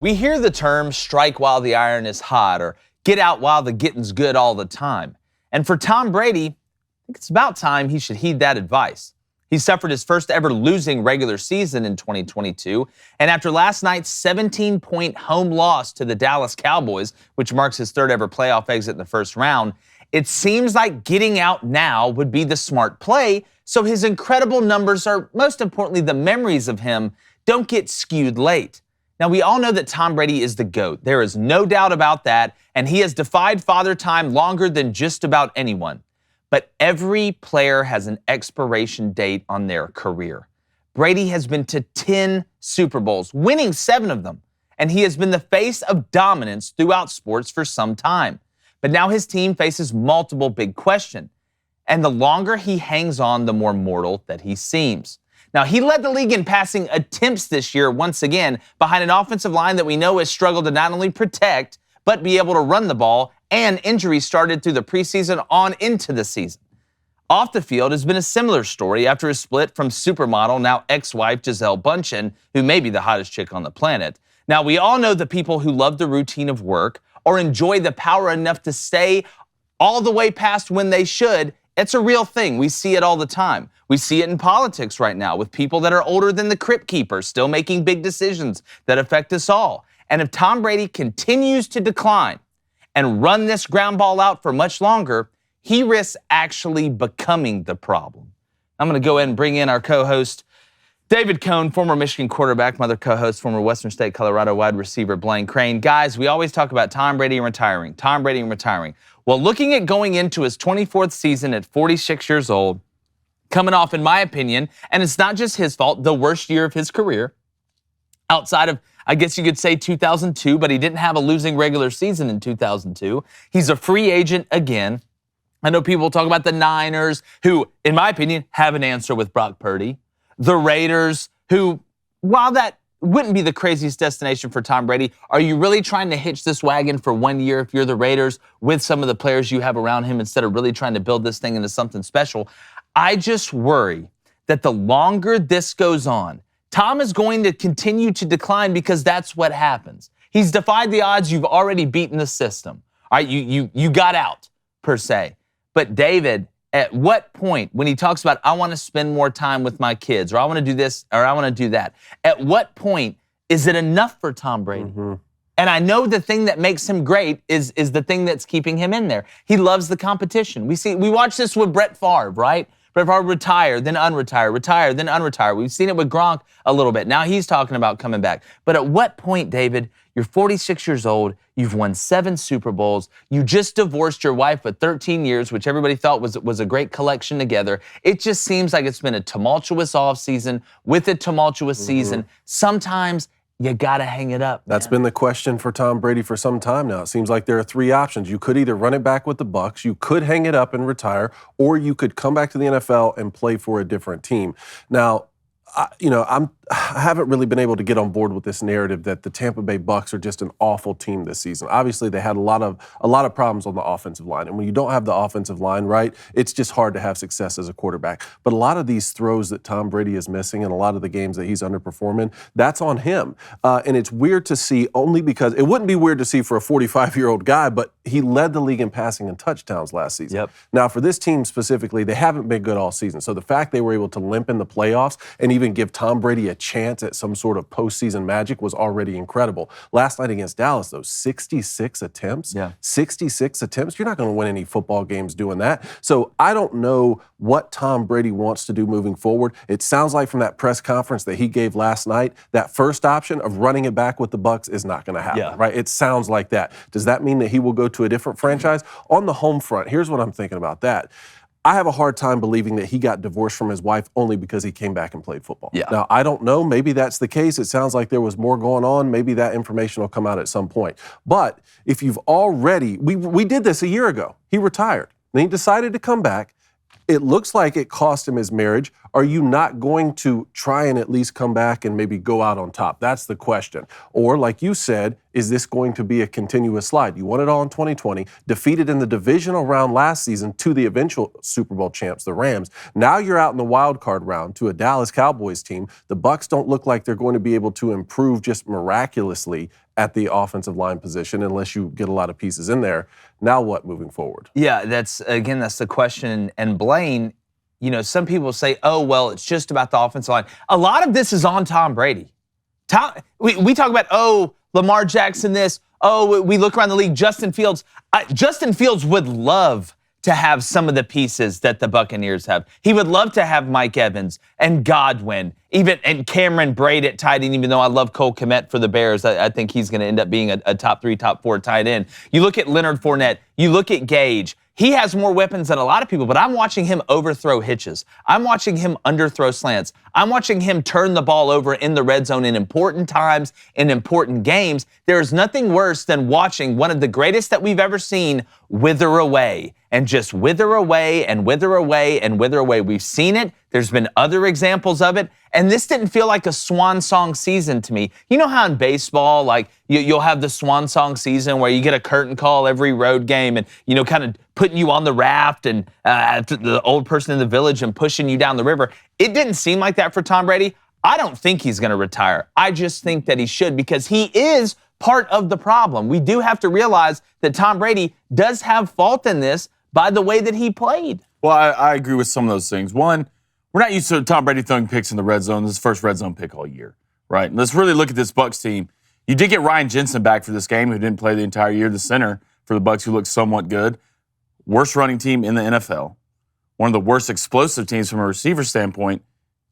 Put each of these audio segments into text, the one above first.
We hear the term strike while the iron is hot or get out while the getting's good all the time. And for Tom Brady, I think it's about time he should heed that advice. He suffered his first ever losing regular season in 2022. And after last night's 17-point home loss to the Dallas Cowboys, which marks his third ever playoff exit in the first round, it seems like getting out now would be the smart play, so his incredible numbers, or most importantly, the memories of him, don't get skewed late. Now, we all know that Tom Brady is the GOAT. There is no doubt about that, and he has defied Father Time longer than just about anyone. But every player has an expiration date on their career. Brady has been to 10 Super Bowls, winning 7 of them, and he has been the face of dominance throughout sports for some time. But now his team faces multiple big questions, and the longer he hangs on, the more mortal that he seems. Now, he led the league in passing attempts this year once again behind an offensive line that we know has struggled to not only protect, but be able to run the ball, and injuries started through the preseason on into the season. Off the field has been a similar story after his split from supermodel, now ex-wife Gisele Bündchen, who may be the hottest chick on the planet. Now, we all know the people who love the routine of work or enjoy the power enough to stay all the way past when they should. It's a real thing. We see it all the time. We see it in politics right now with people that are older than the crypt keeper still making big decisions that affect us all. And if Tom Brady continues to decline and run this ground ball out for much longer, he risks actually becoming the problem. I'm going to go ahead and bring in our co-host, David Cohn, former Michigan quarterback, my other co-host, former Western State, Colorado wide receiver, Blaine Crane. Guys, we always talk about Tom Brady and retiring, Tom Brady and retiring. Well, looking at going into his 24th season at 46 years old, coming off, in my opinion, and it's not just his fault, the worst year of his career, outside of, I guess you could say 2002, but he didn't have a losing regular season in 2002. He's a free agent again. I know people talk about the Niners, who, in my opinion, have an answer with Brock Purdy. The Raiders, who, while that wouldn't be the craziest destination for Tom Brady, are you really trying to hitch this wagon for 1 year if you're the Raiders with some of the players you have around him instead of really trying to build this thing into something special? I just worry that the longer this goes on, Tom is going to continue to decline because that's what happens. He's defied the odds. You've already beaten the system. All right, you got out, per se. But David, at what point, when he talks about, I want to spend more time with my kids, or I want to do this, or I want to do that, at what point is it enough for Tom Brady? Mm-hmm. And I know the thing that makes him great is the thing that's keeping him in there. He loves the competition. We watch this with Brett Favre, right? Brett Favre retire, then unretire, retire, then unretire. We've seen it with Gronk a little bit. Now he's talking about coming back. But at what point, David, you're 46 years old, you've won 7 Super Bowls, you just divorced your wife for 13 years, which everybody thought was a great collection together. It just seems like it's been a tumultuous offseason with a tumultuous season. Sometimes you got to hang it up. That's been the question for Tom Brady for some time now. It seems like there are 3 options. You could either run it back with the Bucs, you could hang it up and retire, or you could come back to the NFL and play for a different team. Now, I haven't really been able to get on board with this narrative that the Tampa Bay Bucs are just an awful team this season. Obviously, they had a lot of problems on the offensive line, and when you don't have the offensive line right, it's just hard to have success as a quarterback. But a lot of these throws that Tom Brady is missing, and a lot of the games that he's underperforming, that's on him. And it's weird to see, only because it wouldn't be weird to see for a 45-year-old guy, but he led the league in passing and touchdowns last season. Yep. Now, for this team specifically, they haven't been good all season. So the fact they were able to limp in the playoffs and even give Tom Brady a chance at some sort of postseason magic was already incredible. Last night against Dallas, those 66 attempts. Yeah. 66 attempts. You're not going to win any football games doing that. So I don't know what Tom Brady wants to do moving forward. It sounds like from that press conference that he gave last night, that first option of running it back with the Bucs is not going to happen, right? It sounds like that. Does that mean that he will go to a different franchise? On the home front, here's what I'm thinking about that. I have a hard time believing that he got divorced from his wife only because he came back and played football. Yeah. Now, I don't know. Maybe that's the case. It sounds like there was more going on. Maybe that information will come out at some point. But if you've already, we did this a year ago. He retired. Then he decided to come back. It looks like it cost him his marriage. Are you not going to try and at least come back and maybe go out on top? That's the question. Or, like you said, is this going to be a continuous slide? You won it all in 2020, defeated in the divisional round last season to the eventual Super Bowl champs, the Rams. Now you're out in the wild card round to a Dallas Cowboys team. The Bucs don't look like they're going to be able to improve just miraculously at the offensive line position unless you get a lot of pieces in there. Now what moving forward? Yeah, that's the question. And Blaine, some people say, oh, well, it's just about the offensive line. A lot of this is on Tom Brady. We talk about, oh, Lamar Jackson this. Oh, we look around the league, Justin Fields. Justin Fields would love to have some of the pieces that the Buccaneers have. He would love to have Mike Evans and Godwin, and Cameron Braid at tight end, even though I love Cole Kmet for the Bears. I think he's going to end up being a top 3, top 4 tight end. You look at Leonard Fournette. You look at Gage. He has more weapons than a lot of people, but I'm watching him overthrow hitches. I'm watching him underthrow slants. I'm watching him turn the ball over in the red zone in important times, in important games. There's nothing worse than watching one of the greatest that we've ever seen wither away and just wither away and wither away and wither away. We've seen it. There's been other examples of it. And this didn't feel like a swan song season to me. You know how in baseball, like you'll have the swan song season where you get a curtain call every road game and, kind of putting you on the raft and the old person in the village and pushing you down the river. It didn't seem like that for Tom Brady. I don't think he's going to retire. I just think that he should because he is part of the problem. We do have to realize that Tom Brady does have fault in this by the way that he played. Well, I agree with some of those things. One, we're not used to Tom Brady throwing picks in the red zone. This is his first red zone pick all year, right? And let's really look at this Bucs team. You did get Ryan Jensen back for this game, who didn't play the entire year, the center for the Bucs, who looked somewhat good. Worst running team in the NFL. One of the worst explosive teams from a receiver standpoint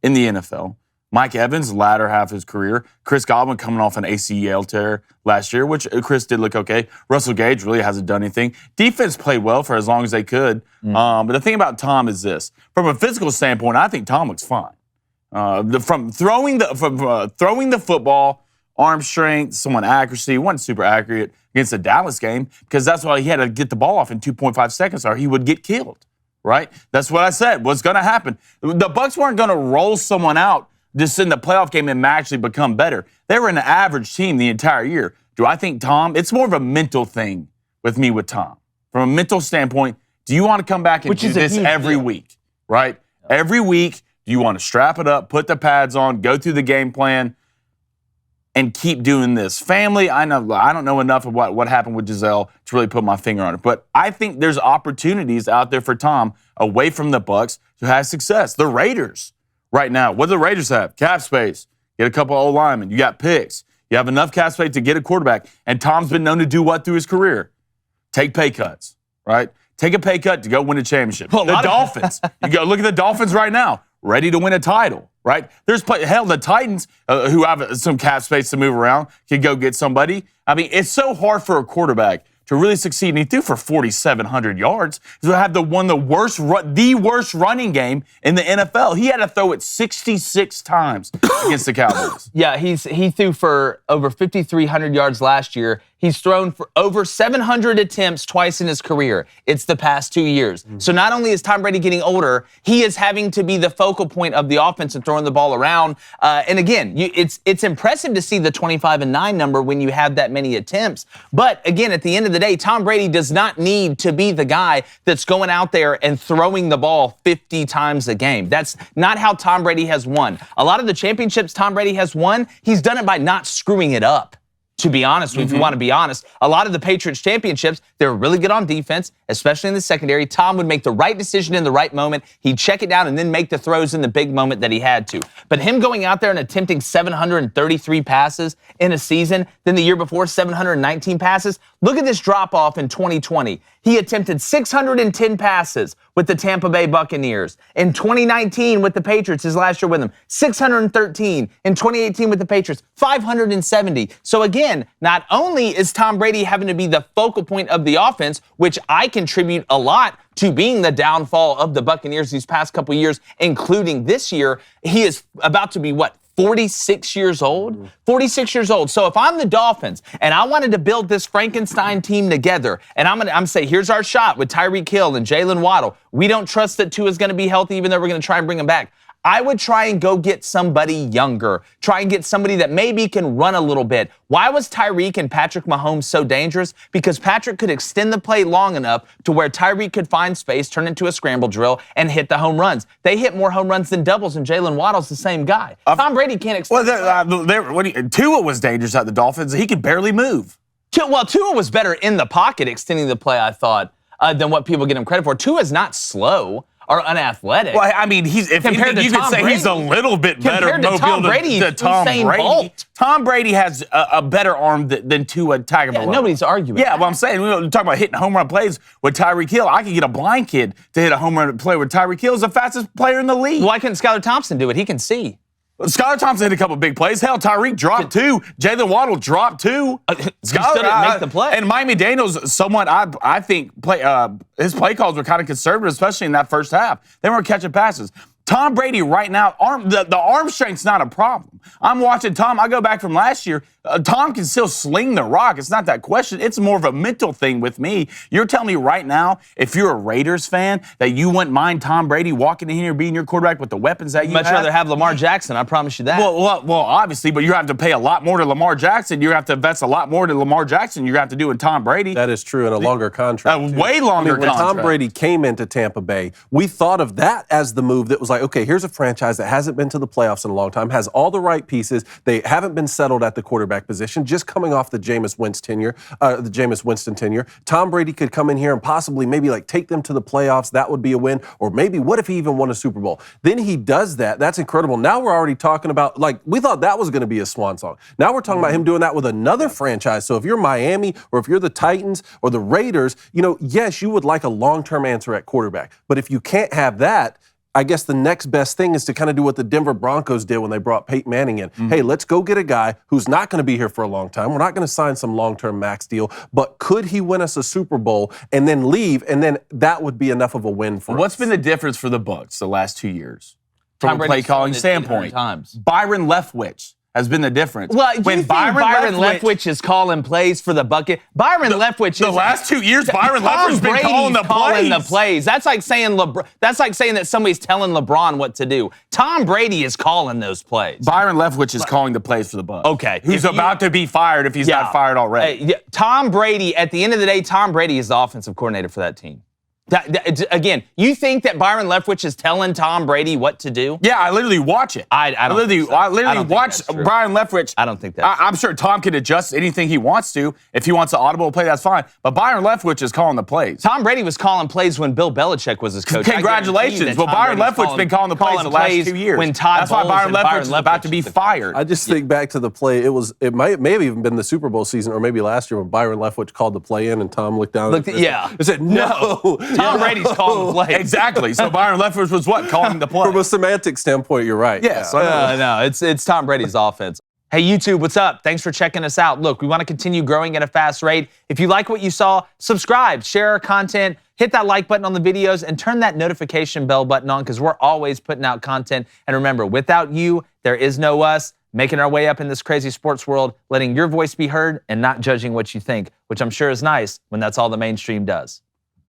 in the NFL. Mike Evans, latter half of his career. Chris Godwin coming off an ACL tear last year, which Chris did look okay. Russell Gage really hasn't done anything. Defense played well for as long as they could. But the thing about Tom is this. From a physical standpoint, I think Tom looks fine. From throwing the football, arm strength, somewhat accuracy. He wasn't super accurate against the Dallas game because that's why he had to get the ball off in 2.5 seconds or he would get killed, right? That's what I said was going to happen. The Bucs weren't going to roll someone out just in the playoff game and actually become better. They were an average team the entire year. Do I think Tom? It's more of a mental thing with me with Tom. From a mental standpoint, do you want to come back and do this every week, right? Every week, do you want to strap it up, put the pads on, go through the game plan, and keep doing this? Family, I don't know enough of what happened with Giselle to really put my finger on it, but I think there's opportunities out there for Tom away from the Bucs to have success. The Raiders. Right now, what do the Raiders have? Cap space. Get a couple of old linemen. You got picks. You have enough cap space to get a quarterback. And Tom's been known to do what through his career? Take pay cuts, right? Take a pay cut to go win a championship. The Dolphins. You go look at the Dolphins right now, ready to win a title, right? The Titans, who have some cap space to move around, can go get somebody. I mean, it's so hard for a quarterback to really succeed. And he threw for 4,700 yards. He had the worst running game in the NFL. He had to throw it 66 times against the Cowboys. Yeah, he threw for over 5,300 yards last year. He's thrown for over 700 attempts twice in his career. It's the past 2 years. So not only is Tom Brady getting older, he is having to be the focal point of the offense and throwing the ball around. And again, it's impressive to see the 25-9 number when you have that many attempts. But again, at the end of the day, Tom Brady does not need to be the guy that's going out there and throwing the ball 50 times a game. That's not how Tom Brady has won. A lot of the championships Tom Brady has won, he's done it by not screwing it up. To be honest, if you want to be honest, a lot of the Patriots championships, they were really good on defense, especially in the secondary. Tom would make the right decision in the right moment. He'd check it down and then make the throws in the big moment that he had to. But him going out there and attempting 733 passes in a season, then the year before 719 passes, look at this drop-off in 2020. He attempted 610 passes with the Tampa Bay Buccaneers. In 2019 with the Patriots, his last year with them, 613. In 2018 with the Patriots, 570. So again, not only is Tom Brady having to be the focal point of the offense, which I contribute a lot to being the downfall of the Buccaneers these past couple years, including this year, he is about to be 46 years old? 46 years old. So if I'm the Dolphins and I wanted to build this Frankenstein team together, and I'm say, here's our shot with Tyreek Hill and Jalen Waddle. We don't trust that Tua is going to be healthy, even though we're going to try and bring him back. I would try and go get somebody younger. Try and get somebody that maybe can run a little bit. Why was Tyreek and Patrick Mahomes so dangerous? Because Patrick could extend the play long enough to where Tyreek could find space, turn into a scramble drill, and hit the home runs. They hit more home runs than doubles, and Jalen Waddle's the same guy. Tom Brady can't extend Tua was dangerous at the Dolphins. He could barely move. Tua was better in the pocket extending the play, I thought, than what people get him credit for. Tua's not slow or unathletic. Well, I mean, you could say he's a little bit better compared to Tom Brady. Tom Brady has a better arm than Tua Tagovailoa. Yeah, nobody's arguing. Yeah, well, I'm saying we're talking about hitting home run plays with Tyreek Hill. I could get a blind kid to hit a home run play with Tyreek Hill. He's the fastest player in the league. Why couldn't Skylar Thompson do it? He can see. Skylar Thompson hit a couple big plays. Hell, Tyreek dropped 2. Jalen Waddle dropped 2. Skylar didn't make the play. And Miami Daniels, somewhat, I think, his play calls were kind of conservative, especially in that first half. They weren't catching passes. Tom Brady right now, the arm strength's not a problem. I'm watching Tom. I go back from last year. Tom can still sling the rock. It's not that question. It's more of a mental thing with me. You're telling me right now, if you're a Raiders fan, that you wouldn't mind Tom Brady walking in here being your quarterback with the weapons that you have? Much rather have Lamar Jackson. I promise you that. Well, obviously, but you have to pay a lot more to Lamar Jackson. You have to invest a lot more to Lamar Jackson. You have to do in Tom Brady. That is true, in a longer contract. Way longer contract. When Tom Brady came into Tampa Bay, we thought of that as the move that was like, okay, here's a franchise that hasn't been to the playoffs in a long time, has all the right pieces. They haven't been settled at the quarterback position, just coming off the Jameis Winston tenure. Tom Brady could come in here and possibly maybe like take them to the playoffs. That would be a win. Or maybe what if he even won a Super Bowl? Then he does that. That's incredible. Now we're already talking about, like, we thought that was going to be a swan song. Now we're talking about him doing that with another franchise. So if you're Miami or if you're the Titans or the Raiders, yes, you would like a long-term answer at quarterback. But if you can't have that, I guess the next best thing is to kind of do what the Denver Broncos did when they brought Peyton Manning in. Hey, let's go get a guy who's not going to be here for a long time. We're not going to sign some long-term max deal, but could he win us a Super Bowl and then leave, and then that would be enough of a win for us. What's been the difference for the Bucs the last 2 years from a play calling standpoint? Byron Leftwich has been the difference. Well, when Byron Leftwich is calling plays for the bucket, the last 2 years, Byron Leftwich's been calling the plays. That's like saying that somebody's telling LeBron what to do. Tom Brady is calling those plays. Byron Leftwich is calling the plays for the Bucs. Okay, who's about to be fired if he's not fired already. Tom Brady. At the end of the day, Tom Brady is the offensive coordinator for that team. Again, you think that Byron Leftwich is telling Tom Brady what to do? Yeah, I literally watch it. I literally watch Byron Leftwich. I don't think that's I'm sure Tom can adjust anything he wants to. If he wants an audible play, that's fine. But Byron Leftwich is calling the plays. Tom Brady was calling plays when Bill Belichick was his coach. Congratulations. Well, Byron Leftwich's been calling the plays the last 2 years. That's why Byron Leftwich is about to be fired. I just think back to the play. It may have even been the Super Bowl season, or maybe last year when Byron Leftwich called the play in and Tom looked down. He said, no. Tom Brady's calling the play. Exactly. So Byron Leftwich was what? Calling the play. From a semantic standpoint, you're right. Yes. No, it's Tom Brady's offense. Hey, YouTube, what's up? Thanks for checking us out. Look, we want to continue growing at a fast rate. If you like what you saw, subscribe, share our content, hit that like button on the videos, and turn that notification bell button on because we're always putting out content. And remember, without you, there is no us. Making our way up in this crazy sports world, letting your voice be heard and not judging what you think, which I'm sure is nice when that's all the mainstream does.